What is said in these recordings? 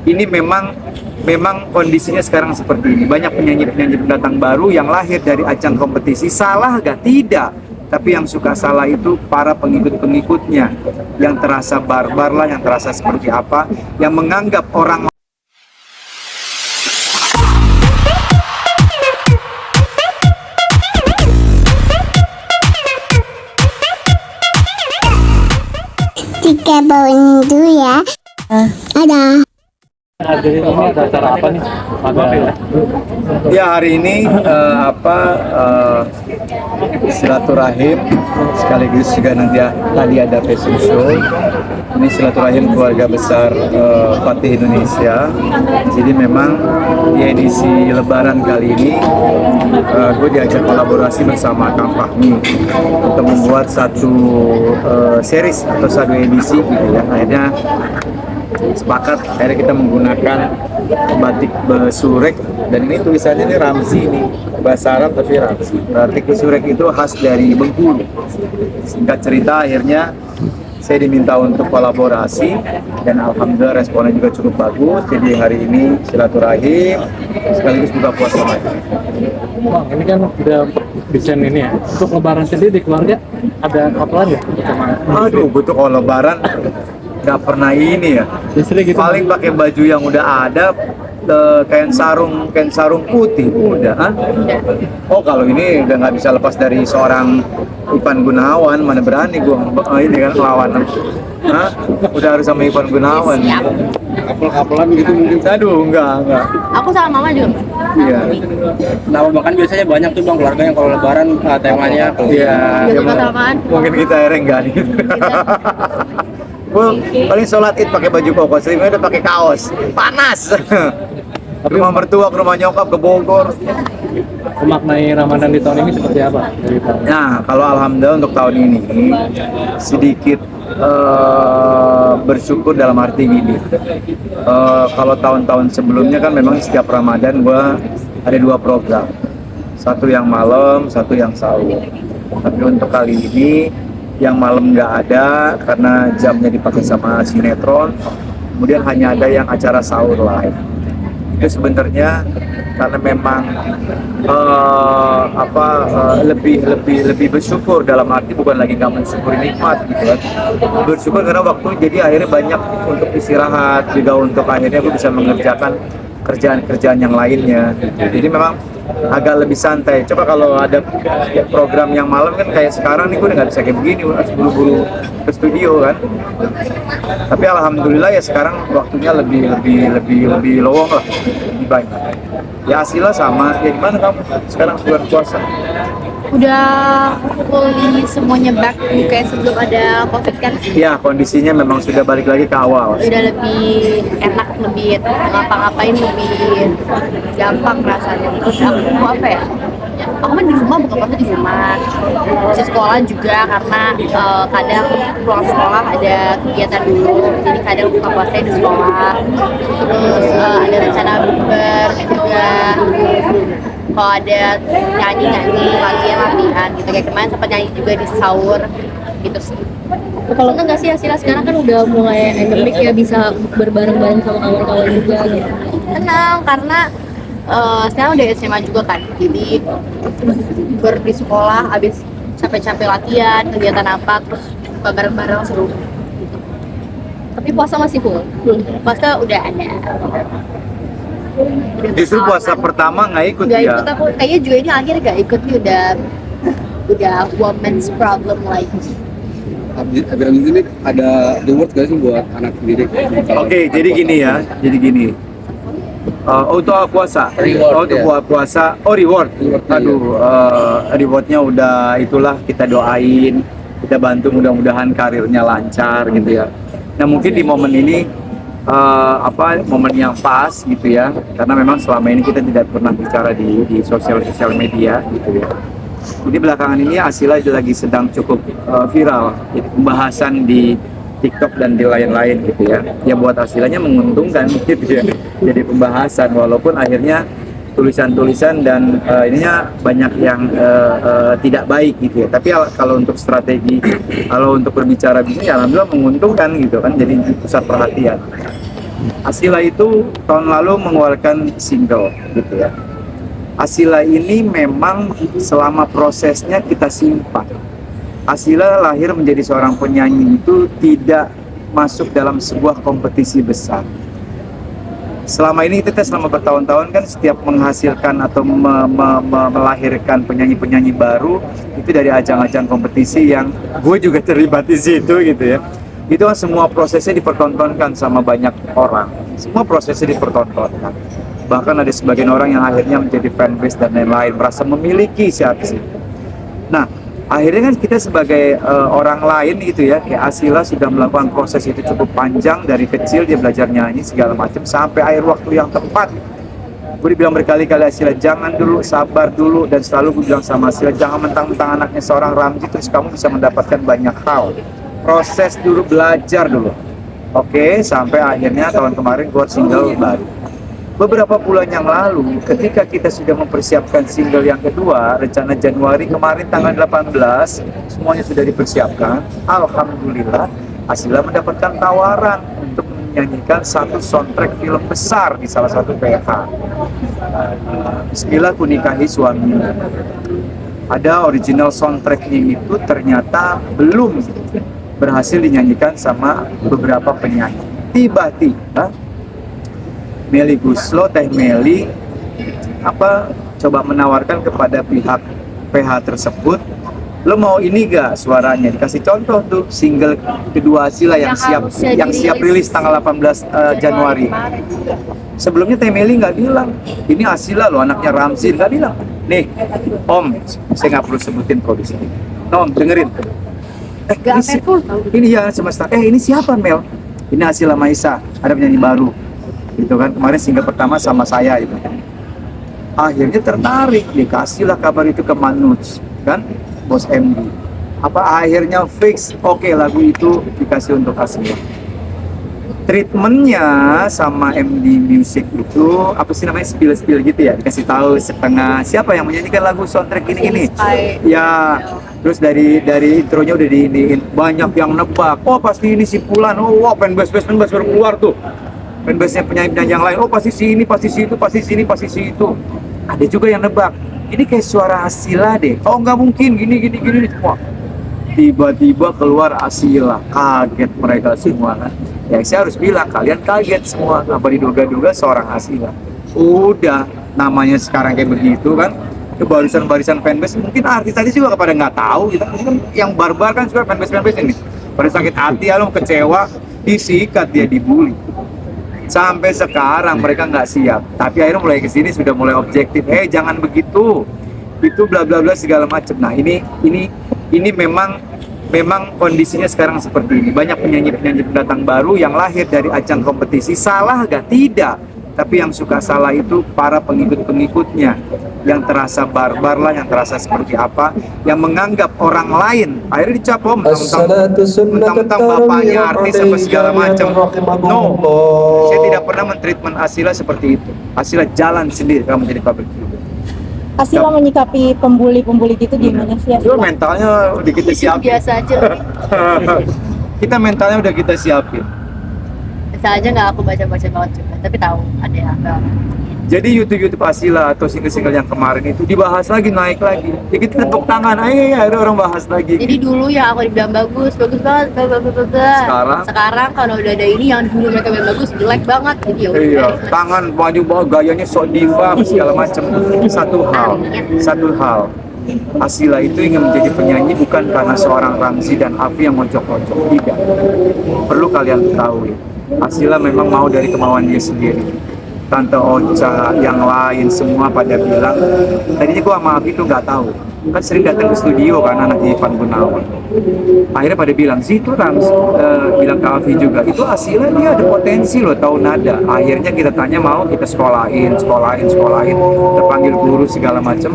ini memang kondisinya sekarang seperti ini. Banyak penyanyi-penyanyi pendatang baru yang lahir dari ajang kompetisi. Salah gak? Tidak. Tapi yang suka salah itu para pengikut-pengikutnya, yang terasa barbar lah, yang terasa seperti apa, yang menganggap orang Tiga bawang dulu ya. Ada. Hari ini ada acara apa nih? ya hari ini silaturahim, sekaligus juga nanti tadi ada fashion show. Ini silaturahim keluarga besar Fatih Indonesia. Jadi memang di edisi Lebaran kali ini gue diajak kolaborasi bersama Kang Fahmi untuk membuat satu series atau satu edisi gitu ya. Akhirnya sepakat, akhirnya kita menggunakan batik besurek, dan ini tulisannya ini Ramzi, ini bahasa Arab tapi Ramzi. Batik besurek itu khas dari Bengkulu. Singkat cerita, akhirnya saya diminta untuk kolaborasi dan alhamdulillah responnya juga cukup bagus. Jadi hari ini silaturahim sekaligus buka puasa lagi. Bang, ini kan udah desain ini ya. Untuk Lebaran sendiri di keluarga ada apa lagi? Aduh, betul kalau Lebaran nggak pernah ini ya. Istri gitu. Paling pakai baju yang udah ada, kain sarung putih udah. Huh? Oh kalau ini udah nggak bisa lepas dari seorang Ivan Gunawan, mana berani gua ini kan lawan. Hah? Udah harus sama Ivan Gunawan. Kapal-kapalan gitu mungkin. Aduh, enggak. Aku sama mama juga. Iya. Nah, bahkan biasanya banyak tuh bang keluarga yang kalau lebaran temanya. Iya. Juga kesamaan. Mungkin kita akhirnya enggak nih. Gua paling sholat id pakai baju koko, seringnya udah pakai kaos. Panas. Rumah mertua ke rumah nyokap ke Bogor. Memaknai Ramadan di tahun ini seperti apa? Nah, kalau alhamdulillah untuk tahun ini sedikit bersyukur dalam arti gini. Kalau tahun-tahun sebelumnya kan memang setiap Ramadan gua ada 2 program. Satu yang malam, satu yang sahur. Tapi untuk kali ini yang malam nggak ada karena jamnya dipakai sama sinetron. Kemudian hanya ada yang acara sahur live. Itu sebenarnya karena memang lebih bersyukur, dalam arti bukan lagi nggak mensyukuri nikmat gitu kan. Bersyukur karena waktu jadi akhirnya banyak untuk istirahat, juga untuk akhirnya gue bisa mengerjakan kerjaan-kerjaan yang lainnya. Jadi memang agak lebih santai. Coba kalau ada program yang malam kan kayak sekarang nih gue udah nggak bisa kayak begini, harus buru-buru ke studio kan. Tapi alhamdulillah ya sekarang waktunya lebih lowong lah, lebih banyak. Ya hasilnya sama. Ya gimana kamu sekarang bulan puasa? Udah fully semuanya back to kayak sebelum ada COVID kan. Ya kondisinya memang sudah balik lagi ke awal. Udah lebih enak, lebih ngapa-ngapain lebih gampang rasanya. Terus aku mau apa ya? Aku kan di rumah, buka puasa di rumah. Masih sekolah juga karena kadang pulang sekolah ada kegiatan dulu. Jadi kadang buka puasa di sekolah. Terus ada rencana bukber juga. Kalau ada nyanyi latihan gitu, kayak kemarin sempat nyanyi juga di sahur gitu sih. Kalau enggak sih hasilnya sekarang kan udah mulai endemik ya, bisa berbareng-bareng sama kawan-kawan juga gitu. Tenang, karena sekarang udah SMA juga kan, jadi terus di sekolah habis capek-capek latihan, kegiatan apa, terus bareng-bareng seru gitu. Tapi puasa masih full. Puasa udah ada. Justru puasa pertama nggak ikut Nggak ya? ikut aku, kayaknya juga ini akhir nggak ikut nih, udah women's problem lagi. Abis ini ada reward gak sih buat anak didik? Oke, jadi gini. Untuk puasa, puasa, reward. Aduh, rewardnya udah itulah, kita doain, kita bantu mudah-mudahan karirnya lancar gitu ya. Nah mungkin di momen ini momen yang pas gitu ya, karena memang selama ini kita tidak pernah bicara di sosial media gitu ya. Jadi belakangan ini Asila lagi sedang cukup viral, jadi pembahasan di TikTok dan di lain-lain gitu ya. Ya buat Asilanya menguntungkan gitu ya, jadi pembahasan walaupun akhirnya tulisan-tulisan dan ininya banyak yang tidak baik gitu ya. Tapi kalau untuk strategi, kalau untuk berbicara bisnis, ya alhamdulillah menguntungkan gitu kan, jadi pusat perhatian. Asila itu tahun lalu mengeluarkan single gitu ya. Asila ini memang selama prosesnya kita simpan. Asila lahir menjadi seorang penyanyi itu tidak masuk dalam sebuah kompetisi besar. Selama ini kita selama bertahun-tahun kan setiap menghasilkan atau melahirkan penyanyi-penyanyi baru itu dari ajang-ajang kompetisi yang gue juga terlibat di situ gitu ya. Itu kan semua prosesnya dipertontonkan sama banyak orang. Semua prosesnya dipertontonkan. Bahkan ada sebagian orang yang akhirnya menjadi fanbase dan lain-lain, merasa memiliki si artis itu. Nah, akhirnya kan kita sebagai orang lain gitu ya, kayak Asila sudah melakukan proses itu cukup panjang. Dari kecil dia belajar nyanyi segala macam sampai akhir waktu yang tepat. Gue dibilang berkali-kali, Asila jangan dulu, sabar dulu. Dan selalu gue bilang sama Asila, jangan mentang-mentang anaknya seorang Ramzy terus kamu bisa mendapatkan banyak hal. Proses dulu, belajar dulu. Oke, sampai akhirnya tahun kemarin keluar single baru. Beberapa bulan yang lalu, ketika kita sudah mempersiapkan single yang kedua, rencana Januari kemarin tanggal 18, semuanya sudah dipersiapkan. Alhamdulillah, Asila mendapatkan tawaran untuk menyanyikan satu soundtrack film besar di salah satu PH. Bismillah ku nikahi suami. Ada original soundtracknya itu ternyata belum berhasil dinyanyikan sama beberapa penyanyi. Tiba-tiba Melly Guslo, Teh Melly coba menawarkan kepada pihak PH tersebut, lo mau ini gak suaranya, dikasih contoh tuh single kedua Asila yang siap rilis tanggal 18 Januari. Sebelumnya Teh Melly nggak bilang ini Asila lo anaknya Ramzy, nggak bilang. Nih Om, saya nggak perlu sebutin produser. Om dengerin. Ini ya semesta. Ini siapa Mel? Ini Asila Maisa, ada penyanyi baru. Gitu kan, kemarin single pertama sama saya itu. Akhirnya tertarik, dikasihlah kabar itu ke Manuj, kan, bos MD. Akhirnya fix, oke, lagu itu dikasih untuk Asila. Treatmentnya sama MD Music itu namanya spill gitu ya, dikasih tahu setengah siapa yang menyanyikan lagu soundtrack ini ya. Terus dari intronya udah diiniin, banyak yang nebak, oh pasti ini si Fulan, fanbase baru keluar tuh, fanbase-nya penyanyi yang lain, oh pasti si ini, pasti si itu, pasti si ini, pasti si itu. Ada juga yang nebak, ini kayak suara Asila deh, oh nggak mungkin, gini semua. Tiba-tiba keluar Asila, kaget mereka semua kan. Ya saya harus bilang, kalian kaget semua, apa diduga-duga seorang Asila. Udah, namanya sekarang kayak begitu kan, ke barisan fanbase, mungkin artis tadi juga pada nggak tahu gitu. Kan yang barbar kan suka fanbase ini, pada sakit hati, kecewa, disikat dia, dibully. Sampai sekarang mereka nggak siap, tapi akhirnya mulai kesini sudah mulai objektif. Jangan begitu, itu bla bla bla segala macam. Nah ini memang kondisinya sekarang seperti ini. Banyak penyanyi pendatang baru yang lahir dari ajang kompetisi. Salah gak? Tidak. Tapi yang suka salah itu para pengikut-pengikutnya, yang terasa barbar lah, yang terasa seperti apa, yang menganggap orang lain akhirnya dicap mentang-mentang bapaknya artis apa segala macam. No, saya tidak pernah mentreatment Asila seperti itu. Asila jalan sendiri kalau menjadi public figure. Asila menyikapi pembuli gitu gimana sih? Itu mentalnya udah kita siapin. Biasa aja. Kita mentalnya udah kita siapin. Biasa aja, nggak aku baca-baca banget juga, tapi tahu ada yang Jadi YouTube Asila atau single-single yang kemarin itu dibahas lagi, naik lagi. Ya kita tepuk tangan, ada orang bahas lagi. Jadi dulu ya aku dibilang bagus banget, sekarang kalau udah ada ini yang dulu mereka bilang bagus, jelek banget. Jadi ya udah. Iya, tangan baju bawah gayanya sok diva segala macam. Satu hal. Asila itu ingin menjadi penyanyi bukan karena seorang Ramzy dan Afi yang mojok-mojok, tidak. Perlu kalian ketahui, Asila memang mau dari kemauan dia sendiri. Tante Ocha, yang lain semua pada bilang, tadinya gua sama Afi itu nggak tahu, kan sering datang ke studio kan anaknya Ivan Gunawan. Akhirnya pada bilang, itu Ramzy, bilang ke Afi juga, itu Asila dia ada potensi loh, tahu nada. Akhirnya kita tanya, mau kita sekolahin, terpanggil guru segala macam.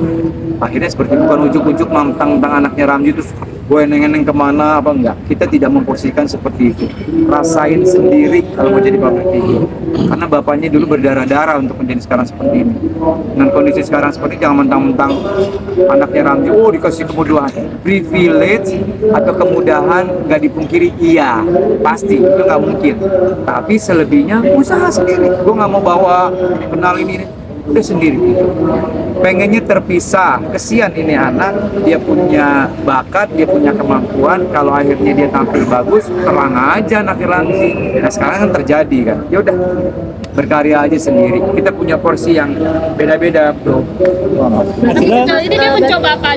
Akhirnya seperti bukan ujuk-ujuk mentang-mentang anaknya Ramzy itu gue neneng kemana apa enggak. Kita tidak memposisikan seperti itu. Rasain sendiri kalau mau jadi public figure. Karena bapaknya dulu berdarah-darah untuk menjadi sekarang seperti ini. Dengan kondisi sekarang seperti ini, jangan mentang-mentang anaknya Ramzi, oh dikasih kemudahan. Privilege atau kemudahan nggak dipungkiri, iya pasti itu nggak mungkin. Tapi selebihnya usaha sendiri. Gue nggak mau bawa kenal ini udah sendiri. Pengennya terpisah, kesian ini anak, dia punya bakat, dia punya kemampuan, kalau akhirnya dia tampil bagus, terang aja anak Ramzi. Nah sekarang kan terjadi kan, ya udah berkarya aja sendiri. Kita punya porsi yang beda-beda, bro. Berarti sejauh ini dia mencoba apa